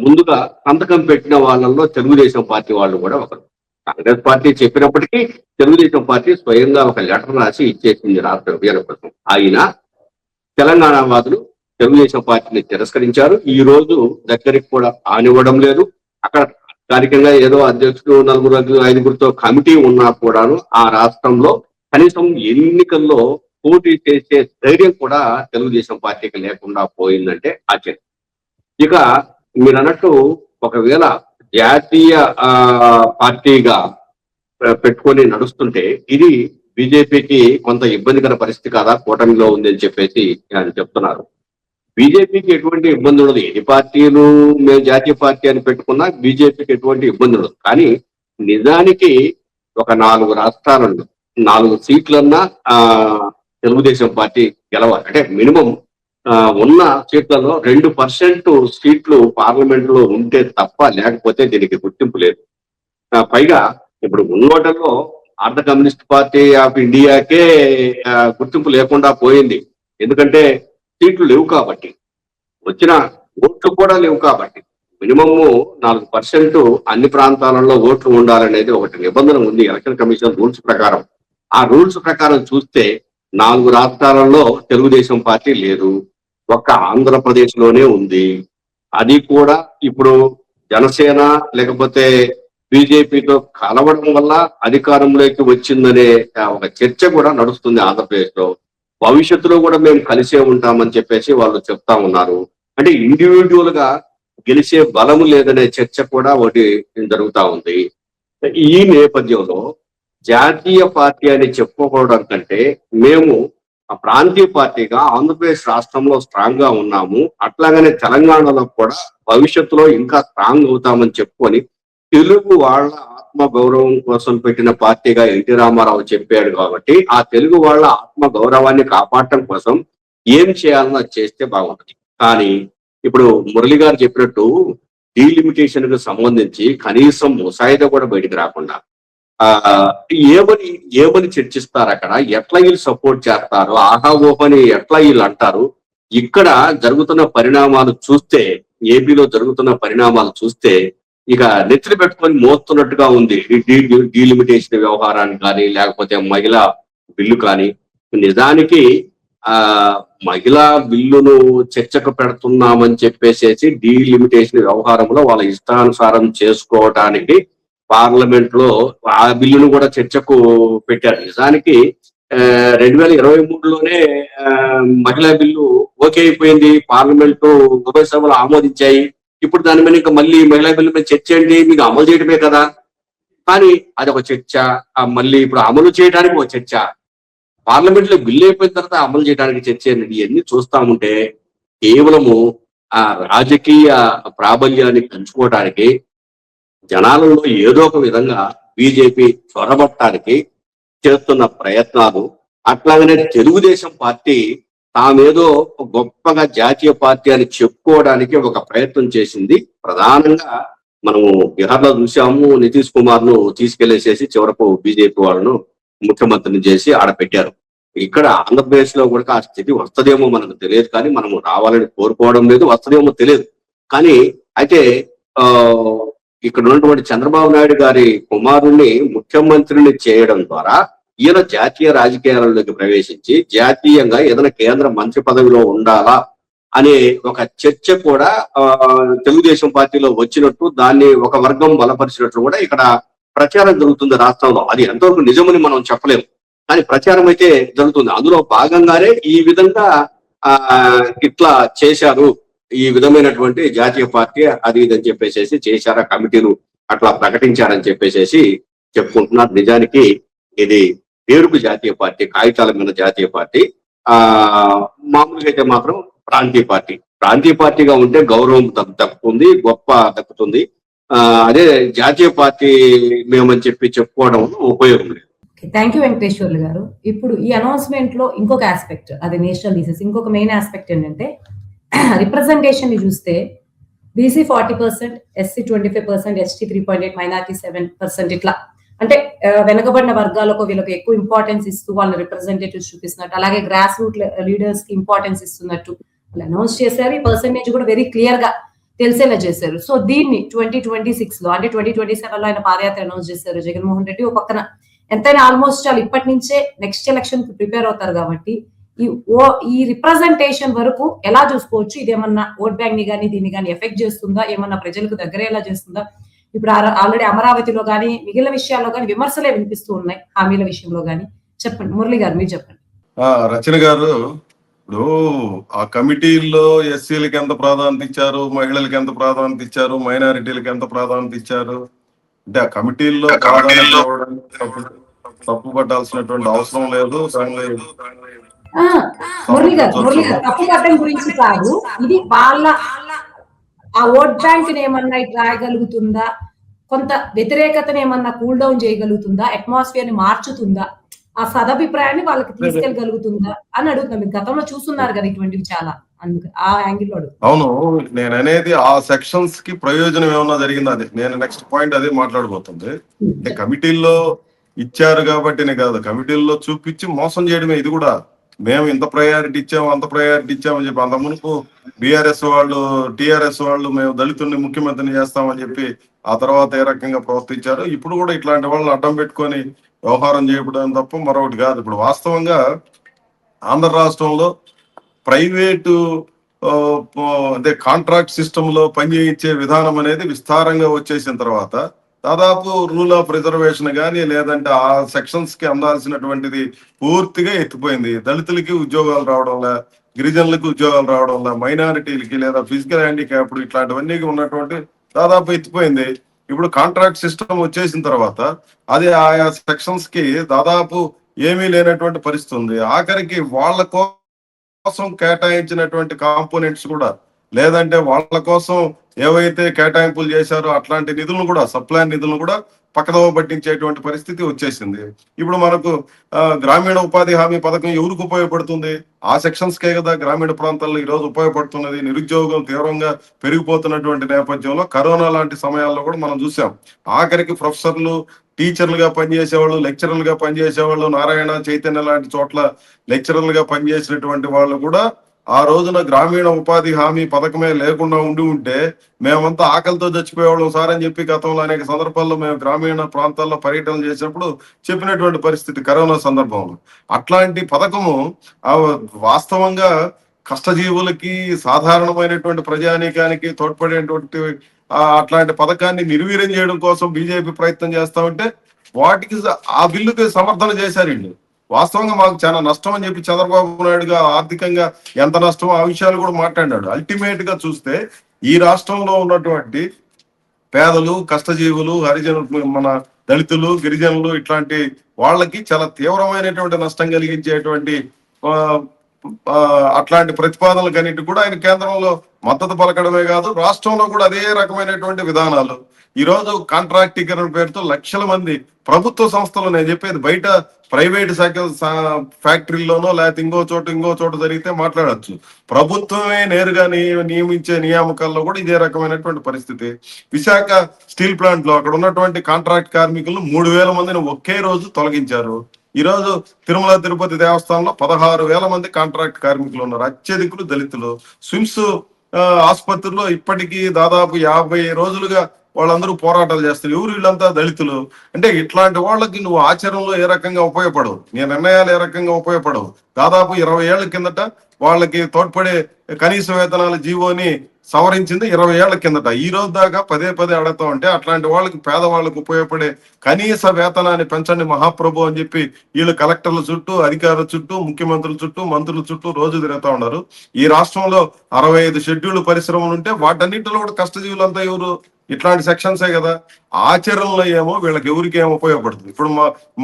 ముందుగా సంతకం పెట్టిన వాళ్ళల్లో తెలుగుదేశం పార్టీ వాళ్ళు కూడా ఒకరు. కాంగ్రెస్ పార్టీ చెప్పినప్పటికీ తెలుగుదేశం పార్టీ స్వయంగా ఒక లెటర్ రాసి ఇచ్చేసింది రాష్ట్ర విభజన కోసం. అయినా తెలంగాణ వాదులు తెలుగుదేశం పార్టీని తిరస్కరించారు. ఈ రోజు దగ్గరికి కూడా ఆనివ్వడం లేదు. అక్కడ స్థానికంగా ఏదో అధ్యక్షుడు 4-5 కమిటీ ఉన్నా కూడాను ఆ రాష్ట్రంలో కనీసం ఎన్నికల్లో పోటీ చేసే ధైర్యం కూడా తెలుగుదేశం పార్టీకి లేకుండా పోయిందంటే ఆశ్చర్యం. ఇక మీరు అన్నట్టు ఒకవేళ జాతీయ పార్టీగా పెట్టుకొని నడుస్తుంటే ఇది బీజేపీకి కొంత ఇబ్బందికర పరిస్థితి కాదా, కూటమిలో ఉంది అని చెప్పేసి ఆయన చెప్తున్నారు. బీజేపీకి ఎటువంటి ఇబ్బంది ఉండదు. ఎన్ని పార్టీలు మేము జాతీయ పార్టీ అని పెట్టుకున్నా బీజేపీకి ఎటువంటి ఇబ్బంది ఉండదు. కానీ నిజానికి ఒక 4 రాష్ట్రాలలో 4 సీట్లన్నా తెలుగుదేశం పార్టీ గెలవాలి. అంటే మినిమం ఉన్న సీట్లలో 2% సీట్లు పార్లమెంట్ లో ఉంటే తప్ప లేకపోతే దీనికి గుర్తింపు లేదు. పైగా ఇప్పుడు ఉన్నోటలో అర్ధ కమ్యూనిస్ట్ పార్టీ ఆఫ్ ఇండియాకే గుర్తింపు లేకుండా పోయింది. ఎందుకంటే సీట్లు లేవు కాబట్టి, వచ్చిన ఓట్లు కూడా లేవు కాబట్టి. మినిమము 4% అన్ని ప్రాంతాలలో ఓట్లు ఉండాలనేది ఒకటి నిబంధన ఉంది ఎలక్షన్ కమిషన్ రూల్స్ ప్రకారం. ఆ రూల్స్ ప్రకారం చూస్తే 4 రాష్ట్రాలలో తెలుగుదేశం పార్టీ లేదు, ఒక్క ఆంధ్రప్రదేశ్ లోనే ఉంది. అది కూడా ఇప్పుడు జనసేన లేకపోతే బీజేపీతో కలవడం వల్ల అధికారంలోకి వచ్చిందనే ఒక చర్చ కూడా నడుస్తుంది ఆంధ్రప్రదేశ్ లో. భవిష్యత్తులో కూడా మేము కలిసే ఉంటామని చెప్పేసి వాళ్ళు చెప్తా ఉన్నారు. అంటే ఇండివిజువల్ గా గెలిచే బలము లేదనే చర్చ కూడా ఒకటి జరుగుతా ఉంది. ఈ నేపథ్యంలో జాతీయ పార్టీ అని చెప్పుకోవడం కంటే మేము ప్రాంతీయ పార్టీగా ఆంధ్రప్రదేశ్ రాష్ట్రంలో స్ట్రాంగ్ గా ఉన్నాము, అట్లాగనే తెలంగాణలో కూడా భవిష్యత్తులో ఇంకా స్ట్రాంగ్ అవుతామని చెప్పుకొని తెలుగు వాళ్ళ ఆత్మ గౌరవం కోసం పెట్టిన పార్టీగా ఎన్టీ రామారావు చెప్పాడు. కాబట్టి ఆ తెలుగు వాళ్ళ ఆత్మ గౌరవాన్ని కాపాడటం కోసం ఏం చేయాలన్నా చేస్తే బాగుంటుంది. కానీ ఇప్పుడు మురళి గారు చెప్పినట్టు డీలిమిటేషన్ కు సంబంధించి కనీసం ముసాయిదా కూడా బయటికి రాకుండా ఏమని చర్చిస్తారు, అక్కడ ఎట్లా వీళ్ళు సపోర్ట్ చేస్తారు, ఆహా ఓహని ఎట్లా వీళ్ళు అంటారు. ఇక్కడ జరుగుతున్న పరిణామాలు చూస్తే, ఏపీలో జరుగుతున్న పరిణామాలు చూస్తే ఇక నెత్తిని పెట్టుకొని మోస్తున్నట్టుగా ఉంది. డీలిమిటేషన్ వ్యవహారాన్ని కానీ లేకపోతే మహిళా బిల్లు కానీ. నిజానికి మహిళా బిల్లును చర్చకు పెడుతున్నామని చెప్పేసి డీలిమిటేషన్ వ్యవహారంలో వాళ్ళ ఇష్టానుసారం చేసుకోవడానికి పార్లమెంట్ లో ఆ బిల్లును కూడా చర్చకు పెట్టారు. నిజానికి 2023లోనే మహిళా బిల్లు ఓకే అయిపోయింది, పార్లమెంటు ఉభయ సభలు ఆమోదించాయి. ఇప్పుడు దాని మీద ఇంకా మళ్ళీ మహిళా బిల్లు మీద చర్చ ఏంటి, మీకు అమలు చేయడమే కదా. కానీ అది ఒక చర్చ, మళ్ళీ ఇప్పుడు అమలు చేయడానికి ఒక చర్చ, పార్లమెంట్ లో బిల్లు అయిపోయిన తర్వాత అమలు చేయడానికి చర్చ. ఇవన్నీ చూస్తా ఉంటే కేవలము ఆ రాజకీయ ప్రాబల్యాన్ని పెంచుకోవడానికి జనాలలో ఏదో ఒక విధంగా బీజేపీ చొరబట్టడానికి చేస్తున్న ప్రయత్నాలు. అట్లాగనే తెలుగుదేశం పార్టీ తామేదో గొప్పగా జాతీయ పార్టీ అని చెప్పుకోవడానికి ఒక ప్రయత్నం చేసింది. ప్రధానంగా మనము బీహార్లో చూసాము, నితీష్ కుమార్ ను తీసుకెళ్లేసేసి చివరకు బీజేపీ వాళ్ళను ముఖ్యమంత్రిని చేసి ఆడ పెట్టారు. ఇక్కడ ఆంధ్రప్రదేశ్ లో కూడా ఆ స్థితి వస్తుందేమో మనకు తెలియదు, కానీ మనము రావాలని కోరుకోవడం లేదు, వస్తుందేమో తెలియదు. కానీ అయితే ఇక్కడ ఉన్నటువంటి చంద్రబాబు నాయుడు గారి కుమారుణ్ణి ముఖ్యమంత్రిని చేయడం ద్వారా ఈయన జాతీయ రాజకీయాలలోకి ప్రవేశించి జాతీయంగా ఏదైనా కేంద్ర మంత్రి పదవిలో ఉండాలా అనే ఒక చర్చ కూడా తెలుగుదేశం పార్టీలో వచ్చినట్టు, దాన్ని ఒక వర్గం బలపరిచినట్టు కూడా ఇక్కడ ప్రచారం జరుగుతుంది రాష్ట్రంలో. అది ఎంతవరకు నిజమని మనం చెప్పలేము, కానీ ప్రచారం అయితే జరుగుతుంది. అందులో భాగంగానే ఈ విధంగా ఇట్లా చేశారు, ఈ విధమైనటువంటి జాతీయ పార్టీ అది ఇదని చెప్పేసి చేశారా, కమిటీలు అట్లా ప్రకటించారని చెప్పేసి చెప్పుకుంటున్నారు. నిజానికి ఇది పేరుకు జాతీయ పార్టీ, కాగితాల మీద జాతీయ పార్టీ. మామూలుగా అయితే మాత్రం ప్రాంతీయ పార్టీగా ఉంటే గౌరవం దక్కుతుంది, గొప్ప దక్కుతుంది. అదే జాతీయ పార్టీ మేమని చెప్పుకోవడం ఉపయోగం లేదు. థ్యాంక్ యూ వెంకటేశ్వర్లు గారు. ఇప్పుడు ఈ అనౌన్స్మెంట్ లో ఇంకొక ఆస్పెక్ట్, అది నేషనల్ థీసిస్. ఇంకొక మెయిన్ ఆస్పెక్ట్ ఏంటంటే రిప్రజెంటేషన్ ని చూస్తే బీసీ 40%, ఎస్సీ 25%, ఎస్టీ 3.8, మైనారిటీ 7%, ఇట్లా అంటే వెనకబడిన వర్గాలకు వీళ్ళకి ఎక్కువ ఇంపార్టెన్స్ ఇస్తూ వాళ్ళ రిప్రజెంటేటివ్స్ చూపిస్తున్నట్టు, అలాగే గ్రాస్ రూట్ లీడర్స్ కి ఇంపార్టెన్స్ ఇస్తున్నట్టు వాళ్ళు అనౌన్స్ చేశారు. ఈ పర్సెంటేజ్ కూడా వెరీ క్లియర్ గా తెలిసేలా చేశారు. సో దీన్ని 2026 లో అంటే 2027 లో ఆయన పాదయాత్ర అనౌన్స్ చేశారు జగన్మోహన్ రెడ్డి. ఒక పక్కన ఎంతైనా ఆల్మోస్ట్ వాళ్ళు ఇప్పటి నుంచే నెక్స్ట్ ఎలక్షన్ కి ప్రిపేర్ అవుతారు కాబట్టి ఈ రిప్రజెంటేషన్ వరకు ఎలా చూసుకోవచ్చు? ఇదేమన్నా ఓట్ బ్యాంక్ ని కానీ దీన్ని కానీ ఎఫెక్ట్ చేస్తుందా? ఏమన్నా ప్రజలకు దగ్గరేలా చేస్తుందా? ఇప్పుడు ఆల్రెడీ అమరావతిలో కానీ మిగిలిన విషయాల్లో కానీ విమర్శలే వినిపిస్తూ ఉన్నాయి, హామీల విషయంలో కానీ. చెప్పండి మురళి గారు, మీరు చెప్పండి. రచన గారు, ఇప్పుడు ఆ కమిటీల్లో ఎస్సీలకి ఎంత ప్రాధాన్యత ఇచ్చారు, మహిళలకి ఎంత ప్రాధాన్యత ఇచ్చారు, మైనారిటీలకి ఎంత ప్రాధాన్యత ఇచ్చారు అంటే ఆ కమిటీల్లో తప్పు పట్టాల్సినటువంటి అవసరం లేదు. మురళి గారు తప్పు పట్టడం గురించి కాదు, ఇది వాళ్ళ ఆ ఓట్ బ్యాంక్ ఏమన్నా రాయగలుగుతుందా, కొంత వ్యతిరేకతను ఏమన్నా కూల్ డౌన్ చేయగలుగుతుందా, అట్మాస్ఫియర్ ని మార్చుతుందా, ఆ సదభిప్రాయాన్ని వాళ్ళకి తీసుకెళ్ళగలుగుతుందా అని అడుగుతున్నా. మీరు గతంలో చూస్తున్నారు కదా ఇటువంటివి చాలా, అందుకు ఆ యాంగిల్ అడుగు. అవును, నేను అనేది ఆ సెక్షన్స్ కి ప్రయోజనం ఏమన్నా జరిగింది, అది నేను నెక్స్ట్ పాయింట్ అదే మాట్లాడబోతుంది. అంటే కమిటీల్లో ఇచ్చారు కాబట్టినే కాదు, కమిటీల్లో చూపించి మోసం చేయడమే ఇది కూడా. మేము ఇంత ప్రయారిటీ ఇచ్చాము, అంత ప్రయారిటీ ఇచ్చామని చెప్పి అంత మునుపు బీఆర్ఎస్ వాళ్ళు, టీఆర్ఎస్ వాళ్ళు మేము దళితుల్ని ముఖ్యమంత్రిని చేస్తామని చెప్పి ఆ తర్వాత ఏ రకంగా ప్రవర్తించారు. ఇప్పుడు కూడా ఇట్లాంటి వాళ్ళని అడ్డం పెట్టుకొని వ్యవహారం చేయడం తప్ప మరొకటి కాదు. ఇప్పుడు వాస్తవంగా ఆంధ్ర రాష్ట్రంలో ప్రైవేటు అంటే కాంట్రాక్ట్ సిస్టమ్ లో పనిచేయించే విధానం అనేది విస్తారంగా వచ్చేసిన తర్వాత దాదాపు రూల్ ఆఫ్ రిజర్వేషన్ కానీ లేదంటే ఆ సెక్షన్స్ కి అందాల్సినటువంటిది పూర్తిగా ఎత్తిపోయింది. దళితులకి ఉద్యోగాలు రావడంలా, గిరిజనులకి ఉద్యోగాలు రావడంలా, మైనారిటీలకి లేదా ఫిజికల్ హ్యాండిక్యాప్డ్ ఇట్లాంటివన్నీ ఉన్నటువంటి దాదాపు ఎత్తిపోయింది. ఇప్పుడు కాంట్రాక్ట్ సిస్టమ్ వచ్చేసిన తర్వాత అది ఆయా సెక్షన్స్ కి దాదాపు ఏమీ లేనటువంటి పరిస్థితి ఉంది. ఆఖరికి వాళ్ళ కోసం కేటాయించినటువంటి కాంపోనెంట్స్ కూడా లేదంటే వాళ్ళ కోసం ఏవైతే కేటాయింపులు చేశారో అట్లాంటి నిధులను కూడా, సప్లాన్ నిధులను కూడా పక్కదోవ పట్టించేటువంటి పరిస్థితి వచ్చేసింది. ఇప్పుడు మనకు గ్రామీణ ఉపాధి హామీ పథకం ఎవరికి ఉపయోగపడుతుంది? ఆ సెక్షన్స్ కే కదా గ్రామీణ ప్రాంతాల్లో ఈ రోజు ఉపయోగపడుతున్నది. నిరుద్యోగం తీవ్రంగా పెరిగిపోతున్నటువంటి నేపథ్యంలో కరోనా లాంటి సమయాల్లో కూడా మనం చూసాం. ఆఖరికి ప్రొఫెసర్లు, టీచర్లుగా పనిచేసేవాళ్ళు, లెక్చరర్లుగా పనిచేసేవాళ్ళు, నారాయణ, చైతన్య లాంటి చోట్ల లెక్చరర్లుగా పనిచేసినటువంటి వాళ్ళు కూడా ఆ రోజున గ్రామీణ ఉపాధి హామీ పథకమే లేకుండా ఉంటే మేమంతా ఆకలితో చచ్చిపోయేవాళ్ళం సార్ అని చెప్పి గతంలో అనేక సందర్భాల్లో మేము గ్రామీణ ప్రాంతాల్లో పర్యటన చేసినప్పుడు చెప్పినటువంటి పరిస్థితి కరోనా సందర్భంలో. అట్లాంటి పథకము వాస్తవంగా కష్టజీవులకి, సాధారణమైనటువంటి ప్రజానీకానికి తోడ్పడేటువంటి అట్లాంటి పథకాన్ని నిర్వీర్యం చేయడం కోసం బీజేపీ ప్రయత్నం చేస్తా ఉంటే వాటికి ఆ బిల్లుకి సమర్థన చేశారండి. వాస్తవంగా మాకు చాలా నష్టం అని చెప్పి చంద్రబాబు నాయుడుగా ఆర్థికంగా ఎంత నష్టమో ఆ విషయాలు కూడా మాట్లాడాడు. అల్టిమేట్ గా చూస్తే ఈ రాష్ట్రంలో ఉన్నటువంటి పేదలు, కష్టజీవులు, హరిజనులు, మన దళితులు, గిరిజనులు ఇట్లాంటి వాళ్ళకి చాలా తీవ్రమైనటువంటి నష్టం కలిగించేటువంటి అట్లాంటి ప్రతిపాదనలకన్నిటి కూడా ఆయన కేంద్రంలో మద్దతు పలకడమే కాదు, రాష్ట్రంలో కూడా అదే రకమైనటువంటి విధానాలు. ఈ రోజు కాంట్రాక్టీకరణ పేరుతో లక్షల మంది ప్రభుత్వ సంస్థలు, నేను చెప్పేది బయట ప్రైవేట్ ఫ్యాక్టరీల్లోనో లేకపోతే ఇంకో చోట జరిగితే మాట్లాడచ్చు. ప్రభుత్వమే నేరుగా నియమించే నియామకాల్లో కూడా ఇదే రకమైనటువంటి పరిస్థితి. విశాఖ స్టీల్ ప్లాంట్ లో అక్కడ ఉన్నటువంటి కాంట్రాక్ట్ కార్మికులను 3,000 మందిని ఒకే రోజు తొలగించారు. ఈ రోజు తిరుమల తిరుపతి దేవస్థానంలో 16,000 మంది కాంట్రాక్ట్ కార్మికులు ఉన్నారు, అత్యధికులు దళితులు. స్విమ్స్ ఆసుపత్రిలో ఇప్పటికీ దాదాపు 50 రోజులుగా వాళ్ళందరూ పోరాటాలు చేస్తారు. ఎవరు వీళ్ళంతా? దళితులు. అంటే ఇట్లాంటి వాళ్ళకి నువ్వు ఆచరణలో ఏ రకంగా ఉపయోగపడవు, నీ నిర్ణయాలు ఏ రకంగా ఉపయోగపడవు. దాదాపు 20 ఏళ్ల కిందట వాళ్ళకి తోడ్పడే కనీస వేతనాల జీవోని సవరించింది 20 ఏళ్ల కిందట. ఈ రోజు దాకా పదే అడుగుతా ఉంటే అట్లాంటి వాళ్ళకి, పేదవాళ్ళకి ఉపయోగపడే కనీస వేతనాన్ని పెంచండి మహాప్రభు అని చెప్పి వీళ్ళు కలెక్టర్ల చుట్టూ, అధికారుల చుట్టూ, ముఖ్యమంత్రుల చుట్టూ, మంత్రుల చుట్టూ రోజు తిరుగుతా ఉన్నారు. ఈ రాష్ట్రంలో 65 షెడ్యూల్డ్ పరిశ్రమలు ఉంటే వాటన్నింటిలో కూడా కష్టజీవులంతా ఎవరు? ఇట్లాంటి సెక్షన్సే కదా. ఆచరణలో ఏమో వీళ్ళకి ఎవరికి ఏమో ఉపయోగపడుతుంది. ఇప్పుడు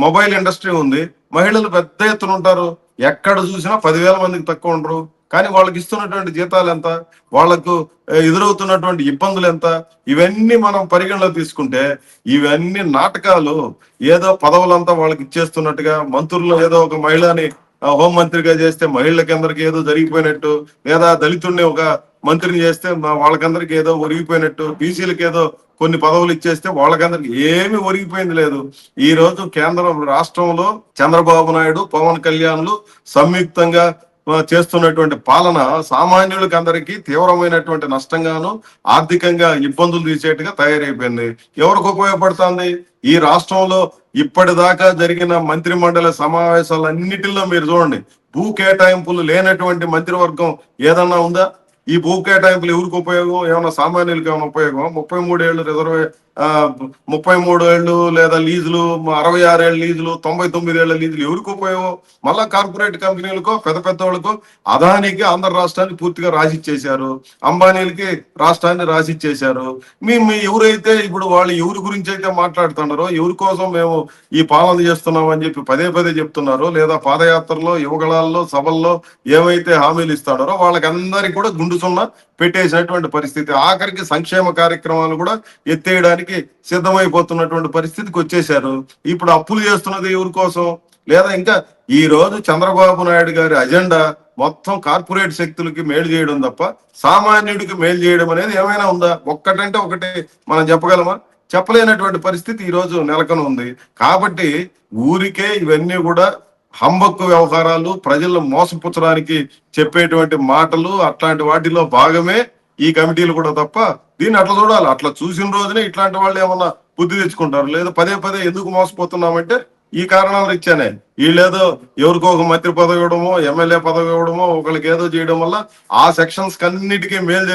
మొబైల్ ఇండస్ట్రీ ఉంది, మహిళలు పెద్ద ఎత్తున ఉంటారు, ఎక్కడ చూసినా 10,000 మందికి తక్కువ ఉండరు. కానీ వాళ్ళకి ఇస్తున్నటువంటి జీతాలు ఎంత, వాళ్లకు ఎదురవుతున్నటువంటి ఇబ్బందులు ఎంత, ఇవన్నీ మనం పరిగణలో తీసుకుంటే ఇవన్నీ నాటకాలు. ఏదో పదవులంతా వాళ్ళకి ఇచ్చేస్తున్నట్టుగా, మంత్రులు ఏదో ఒక మహిళని హోంమంత్రిగా చేస్తే మహిళలకందరికి ఏదో జరిగిపోయినట్టు, లేదా దళితుడిని ఒక మంత్రిని చేస్తే వాళ్ళకందరికి ఏదో ఒరిగిపోయినట్టు, బీసీలకు ఏదో కొన్ని పదవులు ఇచ్చేస్తే వాళ్ళకందరికి ఏమి ఒరిగిపోయింది లేదు. ఈ రోజు రాష్ట్రంలో చంద్రబాబు నాయుడు, పవన్ కళ్యాణ్లు సంయుక్తంగా చేస్తున్నటువంటి పాలన సామాన్యులకి అందరికీ తీవ్రమైనటువంటి నష్టంగాను, ఆర్థికంగా ఇబ్బందులు తీసేట్టుగా తయారైపోయింది. ఎవరికి ఉపయోగపడుతుంది? ఈ రాష్ట్రంలో ఇప్పటిదాకా జరిగిన మంత్రి మండలి సమావేశాలన్నిటిలో మీరు చూడండి, భూ కేటాయింపులు లేనటువంటి మంత్రివర్గం ఏదన్నా ఉందా? ఈ భూ కేటాయింపులు ఎవరికి ఉపయోగం? ఏమన్నా సామాన్యులకి ఏమైనా ఉపయోగం? 33 ఏళ్ళు 33 ఏళ్ళు లేదా లీజులు, 66 ఏళ్ళ లీజులు, 99 ఏళ్ల లీజులు ఎవరికి ఉపయోగం? మళ్ళా కార్పొరేట్ కంపెనీలకో, పెద్ద పెద్ద వాళ్ళకో, అదానికి ఆంధ్ర రాష్ట్రాన్ని పూర్తిగా రాసిచ్చేశారు, అంబానీలకి రాష్ట్రాన్ని రాసిచ్చేశారు. మీ ఎవరైతే ఇప్పుడు వాళ్ళు ఎవరి గురించి అయితే మాట్లాడుతున్నారో, ఎవరి కోసం మేము ఈ పాలన చేస్తున్నాం అని చెప్పి పదే పదే చెప్తున్నారో, లేదా పాదయాత్రలో, యువగళాల్లో, సభల్లో ఏమైతే హామీలు ఇస్తాడారో వాళ్ళకందరికీ కూడా గుండు సున్నా పెట్టేసినటువంటి పరిస్థితి. ఆఖరికి సంక్షేమ కార్యక్రమాలు కూడా ఎత్తేయడానికి సిద్ధమైపోతున్నటువంటి పరిస్థితికి వచ్చేశారు. ఇప్పుడు అప్పులు చేస్తున్నది ఎవరి కోసం? లేదా ఇంకా ఈ రోజు చంద్రబాబు నాయుడు గారి అజెండా మొత్తం కార్పొరేట్ శక్తులకి మేలు చేయడం తప్ప సామాన్యుడికి మేలు చేయడం అనేది ఏమైనా ఉందా? ఒక్కటంటే ఒకటి మనం చెప్పగలమా? చెప్పలేనటువంటి పరిస్థితి ఈ రోజు నెలకొని ఉంది. కాబట్టి ఊరికే ఇవన్నీ కూడా హంబక్కు వ్యవహారాలు, ప్రజలను మోసపుచ్చడానికి చెప్పేటువంటి మాటలు, అట్లాంటి వాటిలో భాగమే ఈ కమిటీలు కూడా తప్ప దీన్ని అట్లా చూడాలి. అట్లా చూసిన రోజునే ఇట్లాంటి వాళ్ళు ఏమన్నా బుద్ధి తెచ్చుకుంటారు. లేదా పదే పదే ఎందుకు మోసపోతున్నామంటే ఈ కారణాలు ఇచ్చానే. వీళ్ళేదో ఎవరికో ఒక మంత్రి పదవి ఇవ్వడమో, ఎమ్మెల్యే పదవి ఇవ్వడమో, ఒకరికి ఏదో చేయడం వల్ల ఆ సెక్షన్స్ కన్నిటికీ మేలు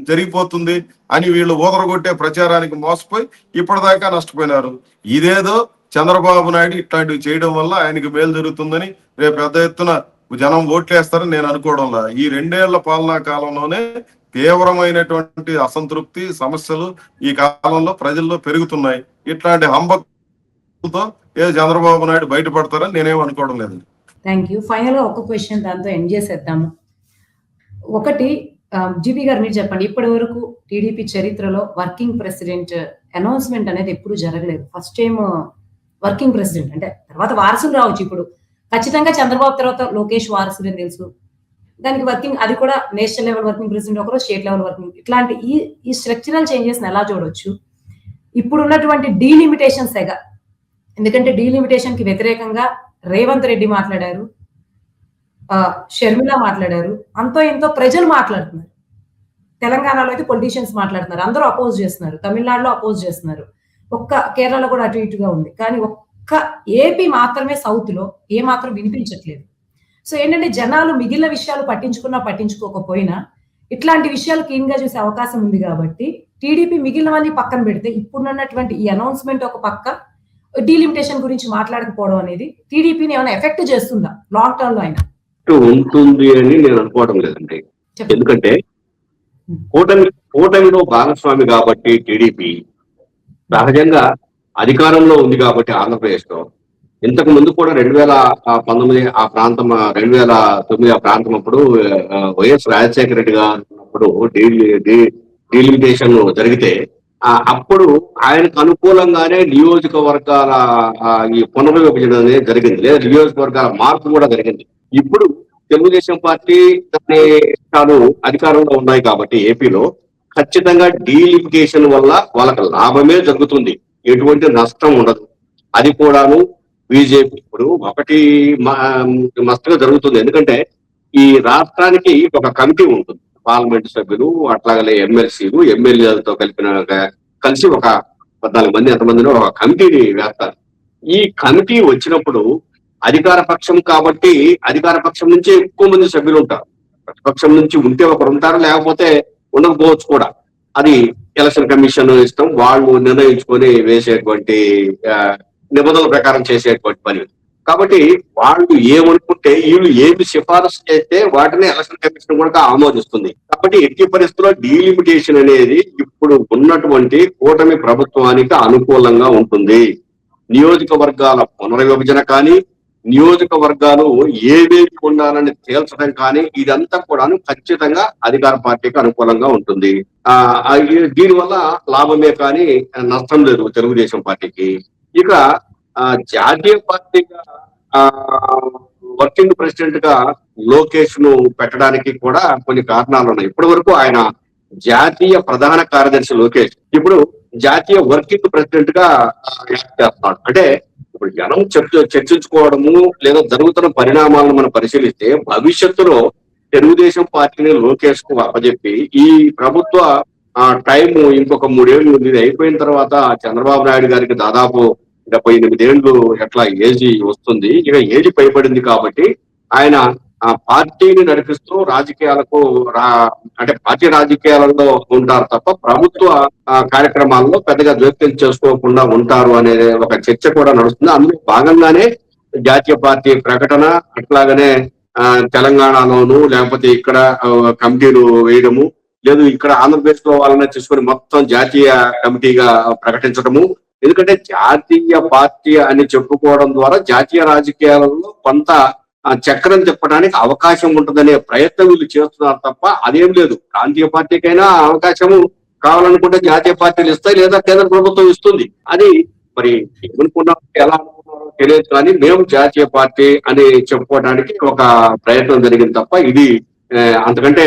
జరిగిపోతుంది అని వీళ్ళు ఊదరగొట్టే ప్రచారానికి మోసపోయి ఇప్పటిదాకా నష్టపోయినారు. ఇదేదో చంద్రబాబు నాయుడు ఇట్లాంటివి చేయడం వల్ల ఆయనకి మేలు జరుగుతుందని రేపు పెద్ద ఎత్తున జనం ఓట్లేస్తారని నేను అనుకోవడంలా. ఈ 2 ఏళ్ల పాలనా కాలంలోనే తీవ్రమైనటువంటి అసంతృప్తి, సమస్యలు ఈ కాలంలో ప్రజల్లో పెరుగుతున్నాయి. ఇట్లాంటి హంబకుతో చంద్రబాబు నాయుడు బయటపడతారని నేనేం అనుకోవడం లేదు. Thank you. ఫైనల్ గా ఒక క్వశ్చన్ దాంతో ఎండ్ చేసేద్దాము. ఒకటి, జీపీ గారు మీరు చెప్పండి, ఇప్పటి వరకు టీడీపీ చరిత్రలో వర్కింగ్ ప్రెసిడెంట్ అనౌన్స్మెంట్ అనేది ఎప్పుడు జరగలేదు. ఫస్ట్ టైం వర్కింగ్ ప్రెసిడెంట్, అంటే తర్వాత వారసులు రావచ్చు. ఇప్పుడు ఖచ్చితంగా చంద్రబాబు తర్వాత లోకేష్ వారసులు అని తెలుసు. దానికి వర్కింగ్, అది కూడా నేషనల్ లెవెల్ వర్కింగ్ ప్రెసిడెంట్ ఒకరు, స్టేట్ లెవెల్ వర్కింగ్, ఇట్లాంటి ఈ స్ట్రక్చరల్ చేంజెస్ ఎలా చూడొచ్చు? ఇప్పుడు ఉన్నటువంటి డీలిమిటేషన్ సెగ, ఎందుకంటే డీలిమిటేషన్ కి వ్యతిరేకంగా రేవంత్ రెడ్డి మాట్లాడారు, షర్మిల మాట్లాడారు, అంతో ఇంతో ప్రజలు మాట్లాడుతున్నారు. తెలంగాణలో అయితే పొలిటీషియన్స్ మాట్లాడుతున్నారు, అందరూ అపోజ్ చేస్తున్నారు, తమిళనాడులో అపోజ్ చేస్తున్నారు, ఒక్క కేరళలో కూడా అటు ఇటుగా ఉంది. కానీ ఒక్క ఏపీ మాత్రమే సౌత్ లో ఏ మాత్రం వినిపించట్లేదు. సో ఏంటంటే జనాలు మిగిలిన విషయాలు పట్టించుకోకపోయినా ఇట్లాంటి విషయాలు క్లీన్ గా చూసే అవకాశం ఉంది. కాబట్టి టీడీపీ మిగిలినవన్నీ పక్కన పెడితే ఇప్పుడున్నటువంటి ఈ అనౌన్స్మెంట్ ఒక పక్క, డీలిమిటేషన్ గురించి మాట్లాడకపోవడం అనేది టీడీపీని ఏమైనా ఎఫెక్ట్ చేస్తుందా లాంగ్ టర్మ్ లో అయినా? ఉంటుంది అని నేను అనుకోవడం లేదండి. ఎందుకంటే కూటమిలో భాగస్వామి కాబట్టి టీడీపీ సహజంగా అధికారంలో ఉంది కాబట్టి ఆంధ్రప్రదేశ్ లో ఇంతకు ముందు కూడా 2019 ఆ ప్రాంతం, 2009 ఆ ప్రాంతం అప్పుడు వైఎస్ రాజశేఖర రెడ్డి గారు ఉన్నప్పుడు డీలిమిటేషన్ జరిగితే అప్పుడు ఆయనకు అనుకూలంగానే నియోజకవర్గాల ఈ పునర్విభజన అనేది జరిగింది, లేదా నియోజకవర్గాల మార్పు కూడా జరిగింది. ఇప్పుడు తెలుగుదేశం పార్టీ తాను అధికారంలో ఉన్నాయి కాబట్టి ఏపీలో ఖచ్చితంగా డీలిమిటేషన్ వల్ల వాళ్ళకి లాభమే జరుగుతుంది, ఎటువంటి నష్టం ఉండదు. అది కూడాను బీజేపీ ఇప్పుడు ఒకటి మస్తుగా జరుగుతుంది. ఎందుకంటే ఈ రాష్ట్రానికి ఒక కమిటీ ఉంటుంది, పార్లమెంట్ సభ్యులు, అట్లాగే ఎమ్మెల్సీలు, ఎమ్మెల్యేలతో కలిసి ఒక 14 మంది ఎంతమందిలో ఒక కమిటీని వేస్తారు. ఈ కమిటీ వచ్చినప్పుడు అధికార పక్షం కాబట్టి అధికార పక్షం నుంచి ఎక్కువ మంది సభ్యులు ఉంటారు. ప్రతిపక్షం నుంచి ఉంటే ఒకరు ఉంటారు, లేకపోతే ఉండకపోవచ్చు కూడా. అది ఎలక్షన్ కమిషన్ ఇష్టం, వాళ్ళు నిర్ణయించుకొని వేసేటువంటి నిబంధనల ప్రకారం చేసేటువంటి పని. కాబట్టి వాళ్ళు ఏమనుకుంటే వీళ్ళు ఏమి సిఫారసు చేస్తే వాటిని ఎలక్షన్ కమిషన్ కూడా ఆమోదిస్తుంది. కాబట్టి ఎట్టి పరిస్థితుల్లో డీలిమిటేషన్ అనేది ఇప్పుడు ఉన్నటువంటి కూటమి ప్రభుత్వానికి అనుకూలంగా ఉంటుంది. నియోజకవర్గాల పునర్విభజన కానీ, నియోజకవర్గాలు ఏవేవి ఉండాలని తేల్చడం కానీ ఇదంతా కూడాను ఖచ్చితంగా అధికార పార్టీకి అనుకూలంగా ఉంటుంది. దీనివల్ల లాభమే కానీ నష్టం లేదు తెలుగుదేశం పార్టీకి. ఇక జాతీయ పార్టీగా వర్కింగ్ ప్రెసిడెంట్ గా లోకేష్ ను పెట్టడానికి కూడా కొన్ని కారణాలు ఉన్నాయి. ఇప్పటి వరకు ఆయన జాతీయ ప్రధాన కార్యదర్శి లోకేష్ ఇప్పుడు జాతీయ వర్కింగ్ ప్రెసిడెంట్ గా యాక్ట్ చేస్తున్నాడు. అంటే ఇప్పుడు జనం చర్చించుకోవడము లేదా జరుగుతున్న పరిణామాలను మనం పరిశీలిస్తే భవిష్యత్తులో తెలుగుదేశం పార్టీని లోకేష్ కు అప్పచెప్పి ఈ ప్రభుత్వ టైం ఇంకొక 3 ఏళ్ళు ఉంది. ఇది అయిపోయిన తర్వాత చంద్రబాబు నాయుడు గారికి దాదాపు 78 ఏళ్ళు ఎట్లా ఏజీ వస్తుంది. ఇక ఏజీ పైబడింది కాబట్టి ఆయన ఆ పార్టీని నడిపిస్తూ రాజకీయాలకు అంటే పార్టీ రాజకీయాలలో ఉంటారు తప్ప ప్రభుత్వ కార్యక్రమాల్లో పెద్దగా జోక్యం చేసుకోకుండా ఉంటారు అనే ఒక చర్చ కూడా నడుస్తుంది. అందులో భాగంగానే జాతీయ పార్టీ ప్రకటన, అట్లాగనే తెలంగాణలోను లేకపోతే ఇక్కడ కమిటీలు వేయడము, లేదు ఇక్కడ ఆంధ్రప్రదేశ్ లో వాళ్ళని తీసుకొని మొత్తం జాతీయ కమిటీగా ప్రకటించడము. ఎందుకంటే జాతీయ పార్టీ అని చెప్పుకోవడం ద్వారా జాతీయ రాజకీయాలలో కొంత చక్రం తిప్పడానికి అవకాశం ఉంటుందనే ప్రయత్నం వీళ్ళు చేస్తున్నారు తప్ప అదేం లేదు. ప్రాంతీయ పార్టీకైనా అవకాశము కావాలనుకుంటే జాతీయ పార్టీలు ఇస్తాయి, లేదా కేంద్ర ప్రభుత్వం ఇస్తుంది. అది మరి ఏమనుకున్నారో ఎలా అనుకున్నారో తెలియదు, కానీ మేము జాతీయ పార్టీ అని చెప్పుకోవడానికి ఒక ప్రయత్నం జరిగింది తప్ప ఇది అంతకంటే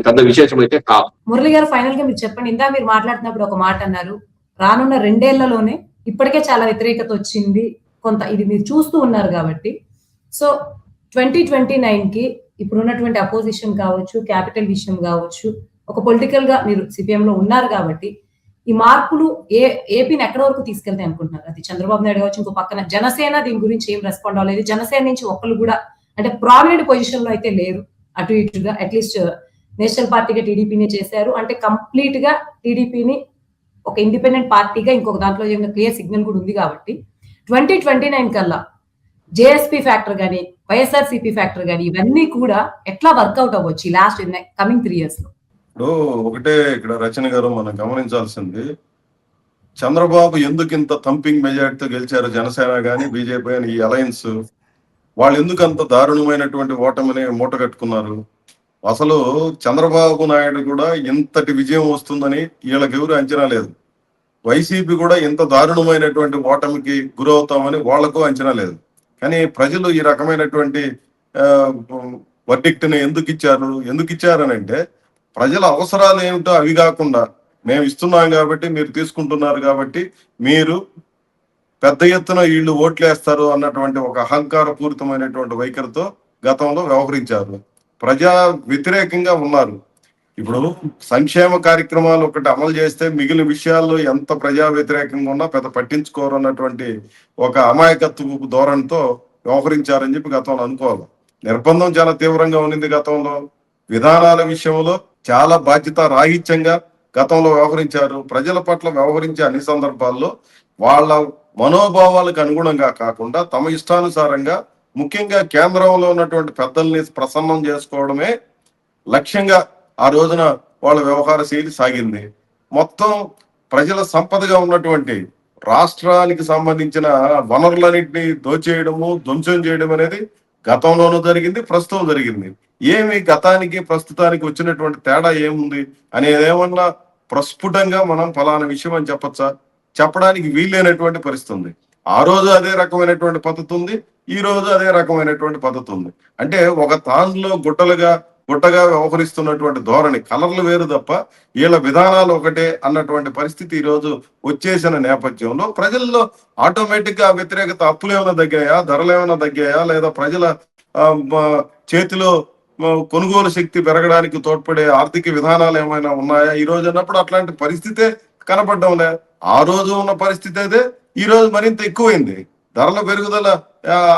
పెద్ద విశేషం అయితే కాదు. మురళి గారు, ఫైనల్ గా మీరు చెప్పండి. ఇందా మీరు మాట్లాడుతున్నప్పుడు ఒక మాట అన్నారు, రానున్న 2 ఏళ్లలోనే ఇప్పటికే చాలా వ్యతిరేకత వచ్చింది కొంత, ఇది మీరు చూస్తూ ఉన్నారు కాబట్టి. సో 2029 కి ఇప్పుడున్నటువంటి అపోజిషన్ కావచ్చు, క్యాపిటల్ విషయం కావచ్చు, ఒక పొలిటికల్ గా మీరు సిపిఎం లో ఉన్నారు కాబట్టి ఈ మార్పులు ఏపీని ఎక్కడ వరకు తీసుకెళ్తాయి అనుకుంటున్నారు? అది చంద్రబాబు నాయుడు కావచ్చు, ఇంకో పక్కన జనసేన దీని గురించి ఏం రెస్పాండ్ అవ్వలేదు. జనసేన నుంచి ఒక్కరు కూడా అంటే ప్రామినెంట్ పొజిషన్ లో అయితే లేరు. అటు ఇటుగా అట్లీస్ట్ నేషనల్ పార్టీగా టీడీపీని చేశారు. అంటే కంప్లీట్ గా టీడీపీని ఒక ఇండిపెండెంట్ పార్టీగా ఇంకొక దాంట్లో ఏమైనా క్లియర్ సిగ్నల్ కూడా ఉంది కాబట్టి 2029 కల్లా జేఎస్పీ ఫ్యాక్టర్ గానీ, వైఎస్ఆర్సీపీ ఫ్యాక్టర్ గానీ ఇవన్నీ కూడా ఎట్లా వర్కౌట్ అవ్వచ్చు లాస్ట్ కమింగ్ 3 years లో? ఇప్పుడు ఒకటే ఇక్కడ రచన గారు మనం గమనించాల్సింది, చంద్రబాబు ఎందుకు ఇంత థంపింగ్ మెజారిటీతో గెలిచారు జనసేన గానీ బీజేపీ అని, ఈ అలయన్స్ వాళ్ళు ఎందుకు అంత దారుణమైనటువంటి ఓటమిని మూటగట్టుకున్నారు? అసలు చంద్రబాబు నాయుడు కూడా ఇంతటి విజయం వస్తుందని వీళ్ళకెవరు అంచనా లేదు. వైసీపీ కూడా ఇంత దారుణమైనటువంటి ఓటమికి గురవుతామని వాళ్లకు అంచనా లేదు. కానీ ప్రజలు ఈ రకమైనటువంటి వర్డిక్ట్ని ఎందుకు ఇచ్చారని అంటే, ప్రజల అవసరాలు ఏమిటో అవి కాకుండా మేము ఇస్తున్నాం కాబట్టి మీరు తీసుకుంటున్నారు కాబట్టి మీరు పెద్ద ఎత్తున వీళ్ళు ఓట్లేస్తారు అన్నటువంటి ఒక అహంకార పూరితమైనటువంటి వైఖరితో గతంలో వ్యవహరించారు. ప్రజా వ్యతిరేకంగా ఉన్నారు. ఇప్పుడు సంక్షేమ కార్యక్రమాలు ఒకటి అమలు చేస్తే మిగిలిన విషయాల్లో ఎంత ప్రజా వ్యతిరేకంగా ఉన్నా పెద్ద పట్టించుకోరు అన్నటువంటి ఒక అమాయకత్వపు ధోరణితో వ్యవహరించారని చెప్పి గతంలో అనుకోవాలి. నిర్బంధం చాలా తీవ్రంగా ఉన్నింది గతంలో. విధానాల విషయంలో చాలా బాధ్యత రాహిత్యంగా గతంలో వ్యవహరించారు. ప్రజల పట్ల వ్యవహరించే అన్ని సందర్భాల్లో వాళ్ళ మనోభావాలకు అనుగుణంగా కాకుండా తమ ఇష్టానుసారంగా, ముఖ్యంగా కేంద్రంలో ఉన్నటువంటి పెద్దల్ని ప్రసన్నం చేసుకోవడమే లక్ష్యంగా ఆ రోజున వాళ్ళ వ్యవహార శైలి సాగింది. మొత్తం ప్రజల సంపదగా ఉన్నటువంటి రాష్ట్రానికి సంబంధించిన వనరులన్నింటినీ దోచేయడము, ధ్వంసం చేయడం అనేది గతంలోనూ జరిగింది, ప్రస్తుతం జరిగింది. ఏమి గతానికి ప్రస్తుతానికి వచ్చినటువంటి తేడా ఏముంది అనేది ఏమన్నా ప్రస్ఫుటంగా మనం ఫలానా విషయం అని చెప్పచ్చా? చెప్పడానికి వీలైనటువంటి పరిస్థితి ఉంది. ఆ రోజు అదే రకమైనటువంటి పద్ధతి ఉంది, ఈ రోజు అదే రకమైనటువంటి పద్ధతి ఉంది. అంటే ఒక తానులో గుట్టగా వ్యవహరిస్తున్నటువంటి ధోరణి, కలర్లు వేరు తప్ప వీళ్ళ విధానాలు ఒకటే అన్నటువంటి పరిస్థితి ఈ రోజు వచ్చేసిన నేపథ్యంలో ప్రజల్లో ఆటోమేటిక్ గా వ్యతిరేకత, అప్పులు ఏమైనా తగ్గాయా, ధరలు ఏమైనా తగ్గాయా, లేదా ప్రజల చేతిలో కొనుగోలు శక్తి పెరగడానికి తోడ్పడే ఆర్థిక విధానాలు ఏమైనా ఉన్నాయా ఈ రోజు అన్నప్పుడు అట్లాంటి పరిస్థితే కనపడడంలే. ఆ రోజు ఉన్న పరిస్థితి అయితే ఈ రోజు మరింత ఎక్కువైంది. ధరల పెరుగుదల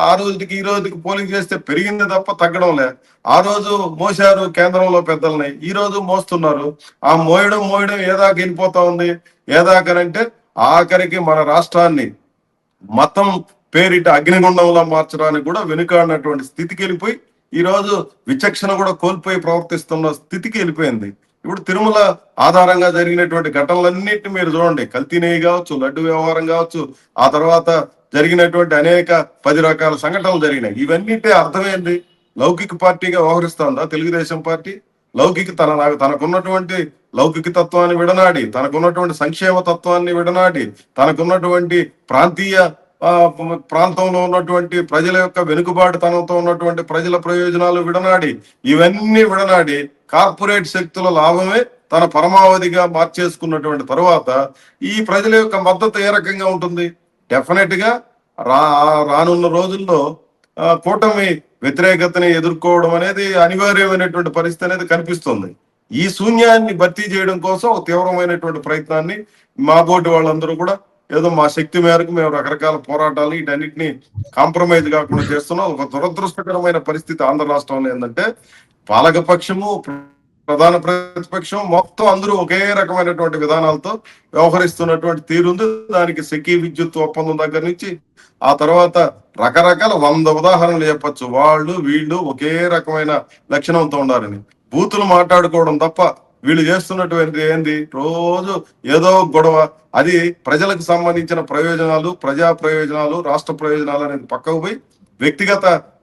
ఆ రోజుకి ఈ రోజుకి పోలింగ్ చేస్తే పెరిగింది తప్ప తగ్గడంలే. ఆ రోజు మోసారు కేంద్రంలో పెద్దల్ని, ఈ రోజు మోస్తున్నారు. ఆ మోయడం ఏదాకా వెళ్ళిపోతా ఉంది. ఏదాకనంటే ఆఖరికి మన రాష్ట్రాన్ని మతం పేరిట అగ్నిగుండంలో మార్చడానికి కూడా వెనుకాడినటువంటి స్థితికి వెళ్ళిపోయి ఈ రోజు విచక్షణ కూడా కోల్పోయి ప్రవర్తిస్తున్న స్థితికి వెళ్ళిపోయింది. ఇప్పుడు తిరుమల ఆధారంగా జరిగినటువంటి ఘటనలన్నింటినీ మీరు చూడండి, కల్తీ నెయ్యి కావచ్చు, లడ్డు వ్యవహారం కావచ్చు, ఆ తర్వాత జరిగినటువంటి అనేక 10 రకాల సంఘటనలు జరిగినాయి. ఇవన్నింటి అర్థమైంది లౌకిక పార్టీగా వ్యవహరిస్తుందా తెలుగుదేశం పార్టీ? తనకున్నటువంటి లౌకిక తత్వాన్ని విడనాడి, తనకున్నటువంటి సంక్షేమ తత్వాన్ని విడనాడి, తనకున్నటువంటి ప్రాంతీయ ప్రాంతంలో ఉన్నటువంటి ప్రజల యొక్క వెనుకబాటుతనంతో ఉన్నటువంటి ప్రజల ప్రయోజనాలు విడనాడి, ఇవన్నీ విడనాడి కార్పొరేట్ శక్తుల లాభమే తన పరమావధిగా మార్చేసుకున్నటువంటి తరువాత ఈ ప్రజల యొక్క మద్దతు ఏ రకంగా ఉంటుంది? డెఫినెట్ గా రానున్న రోజుల్లో కూటమి వ్యతిరేకతని ఎదుర్కోవడం అనేది అనివార్యమైనటువంటి పరిస్థితి అనేది కనిపిస్తుంది. ఈ శూన్యాన్ని భర్తీ చేయడం కోసం ఒక తీవ్రమైనటువంటి ప్రయత్నాన్ని మా బోటి వాళ్ళందరూ కూడా ఏదో మా శక్తి మేరకు మేము రకరకాల పోరాటాలు వీటన్నిటిని కాంప్రమైజ్ కాకుండా చేస్తున్నాం. ఒక దురదృష్టకరమైన పరిస్థితి ఆంధ్ర రాష్ట్రంలో ఏంటంటే పాలకపక్షము, ప్రధాన ప్రతిపక్షం మొత్తం అందరూ ఒకే రకమైనటువంటి విధానాలతో వ్యవహరిస్తున్నటువంటి తీరుంది. దానికి సెకీ విద్యుత్ ఒప్పందం దగ్గర నుంచి ఆ తర్వాత రకరకాల 100 ఉదాహరణలు చెప్పచ్చు. వాళ్ళు వీళ్ళు ఒకే రకమైన లక్షణంతో ఉండాలని బూతులు మాట్లాడుకోవడం తప్ప వీళ్ళు చేస్తున్నటువంటి ఏంది? రోజు ఏదో గొడవ. అది ప్రజలకు సంబంధించిన ప్రయోజనాలు, ప్రజా ప్రయోజనాలు, రాష్ట్ర ప్రయోజనాలు అనేది పక్కకు పోయి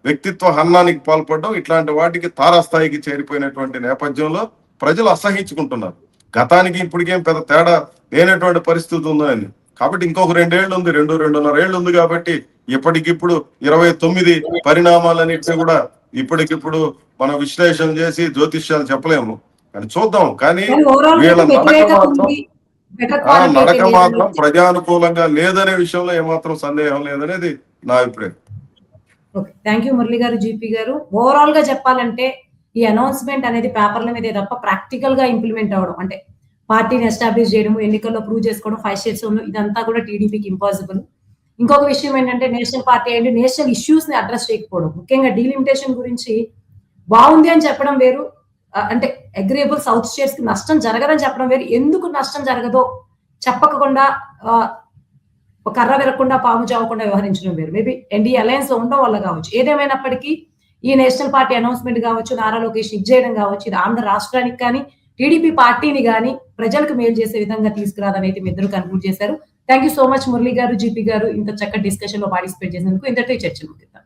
వ్యక్తిత్వ హన్నానికి పాల్పడడం, ఇట్లాంటి వాటికి తారాస్థాయికి చేరిపోయినటువంటి నేపథ్యంలో ప్రజలు అసహించుకుంటున్నారు. గతానికి ఇప్పటికేం పెద్ద తేడా లేనటువంటి పరిస్థితి ఉందని. కాబట్టి ఇంకొక 2 ఏళ్ళు ఉంది, 2.5 ఏళ్ళు ఉంది. కాబట్టి ఇప్పటికిప్పుడు 29 పరిణామాలన్నింటినీ కూడా ఇప్పటికిప్పుడు మనం విశ్లేషణ చేసి జ్యోతిష్యాలు చెప్పలేము, కానీ చూద్దాం. కానీ వీళ్ళ నడక మాత్రం ప్రజానుకూలంగా లేదనే విషయంలో ఏమాత్రం సందేహం లేదనేది నా అభిప్రాయం. ఓకే, థ్యాంక్ యూ మురళి గారు, జీపీ గారు. ఓవరాల్ గా చెప్పాలంటే ఈ అనౌన్స్మెంట్ అనేది పేపర్ల మీదే తప్ప ప్రాక్టికల్ గా ఇంప్లిమెంట్ అవ్వడం, అంటే పార్టీని ఎస్టాబ్లిష్ చేయడం, ఎన్నికల్లో ప్రూవ్ చేసుకోవడం, 5 స్టేట్స్ ఇదంతా కూడా టీడీపీకి ఇంపాసిబుల్. ఇంకొక విషయం ఏంటంటే నేషనల్ పార్టీ అంటే నేషనల్ ఇష్యూస్ ని అడ్రస్ చేయకపోవడం, ముఖ్యంగా డీలిమిటేషన్ గురించి బాగుంది అని చెప్పడం వేరు, అంటే అగ్రియబుల్ సౌత్ స్టేట్స్ కి నష్టం జరగదని చెప్పడం వేరు. ఎందుకు నష్టం జరగదో చెప్పకుండా కర్ర విరగకుండా పాము చావకుండా వ్యవహరించడం వేరు. మేబీ ఎన్డీఏ అలయన్స్ లో ఉండడం వల్ల కావచ్చు. ఏదేమైనప్పటికీ ఈ నేషనల్ పార్టీ అనౌన్స్మెంట్ కావచ్చు, నారా లోకేష్ ఇచ్చేయడం కావచ్చు, ఇది ఆంధ్ర రాష్ట్రానికి కానీ టీడీపీ పార్టీని కానీ ప్రజలకు మేలు చేసే విధంగా తీసుకురాదని అయితే మీ ఇద్దరు కన్క్లూడ్ చేశారు. Thank you so much Murali గారు, జీపీ గారు, ఇంత చక్కటి డిస్కషన్ లో పార్టిసిపేట్ చేసినందుకు. ఇంతటితో ఈ చర్చను ముగిద్దాం.